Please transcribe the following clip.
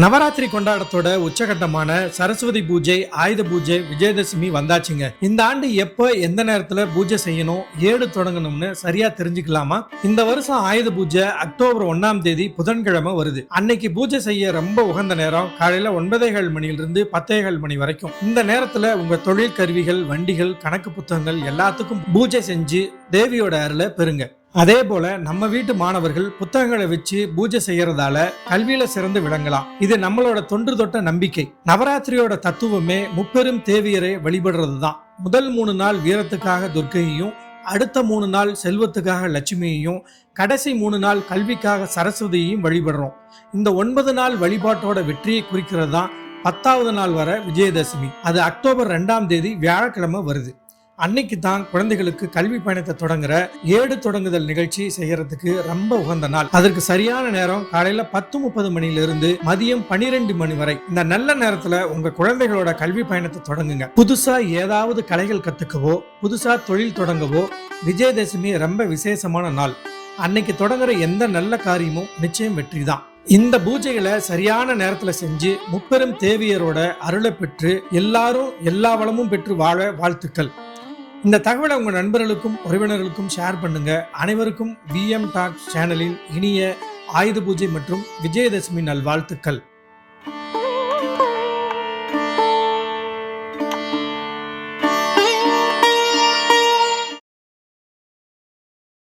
நவராத்திரி கொண்டாட்டத்தோட உச்சகட்டமான சரஸ்வதி பூஜை, ஆயுத பூஜை, விஜயதசமி வந்தாச்சுங்க. இந்த ஆண்டு எப்ப எந்த நேரத்துல பூஜை செய்யணும், ஏடு தொடங்கணும்னு சரியா தெரிஞ்சுக்கலாமா? இந்த வருஷம் ஆயுத பூஜை அக்டோபர் 1ஆம் தேதி புதன்கிழமை வருது. அன்னைக்கு பூஜை செய்ய ரொம்ப உகந்த நேரம் காலையில 9:15 மணியிலிருந்து 10:15 மணி வரைக்கும். இந்த நேரத்துல உங்க தொழில் கருவிகள், வண்டிகள், கணக்கு புத்தகங்கள் எல்லாத்துக்கும் பூஜை செஞ்சு தேவியோட அருளை பெறுங்க. அதே போல நம்ம வீட்டு மாணவர்கள் புத்தகங்களை வச்சு பூஜை செய்யறதால கல்வியில சிறந்து விளங்கலாம். இது நம்மளோட தொன்று தொட்ட நம்பிக்கை. நவராத்திரியோட தத்துவமே முப்பெரும் தேவியரை வழிபடுறதுதான். முதல் 3 நாள் வீரத்துக்காக துர்க்கையையும், அடுத்த 3 நாள் செல்வத்துக்காக லட்சுமியையும், கடைசி 3 நாள் கல்விக்காக சரஸ்வதியையும் வழிபடுறோம். இந்த 9 நாள் வழிபாட்டோட வெற்றியை குறிக்கிறது தான் 10ஆவது நாள் வர விஜயதசமி. அது அக்டோபர் 2ஆம் தேதி வியாழக்கிழமை வருது. அன்னைக்கு தான் குழந்தைகளுக்கு கல்வி பயணத்தை தொடங்குற ஏடு தொடங்குதல் நிகழ்ச்சி செய்யறதுக்கு ரொம்ப உகந்த நாள். அதற்கு சரியான நேரம் காலையில 10:30 மணிலிருந்து மதியம் 12 மணி வரை. இந்த நல்ல நேரத்துல உங்க குழந்தைகளோட கல்வி பயணத்தை தொடங்குங்க. புதுசா ஏதாவது கலைகள் கத்துக்கவோ, புதுசா தொழில் தொடங்கவோ விஜயதசமி ரொம்ப விசேஷமான நாள். அன்னைக்கு தொடங்குற எந்த நல்ல காரியமும் நிச்சயம் வெற்றி தான். இந்த பூஜைகளை சரியான நேரத்துல செஞ்சு முப்பெரும் தேவியரோட அருளை பெற்று எல்லாரும் எல்லா வளமும் பெற்று வாழ வாழ்த்துக்கள். இந்த தகவலை உங்க நண்பர்களுக்கும் உறவினர்களுக்கும் ஷேர் பண்ணுங்க. அனைவருக்கும் VM Talks சேனலின் இனிய ஆயுத பூஜை மற்றும் விஜயதசமி நல்வாழ்த்துக்கள்.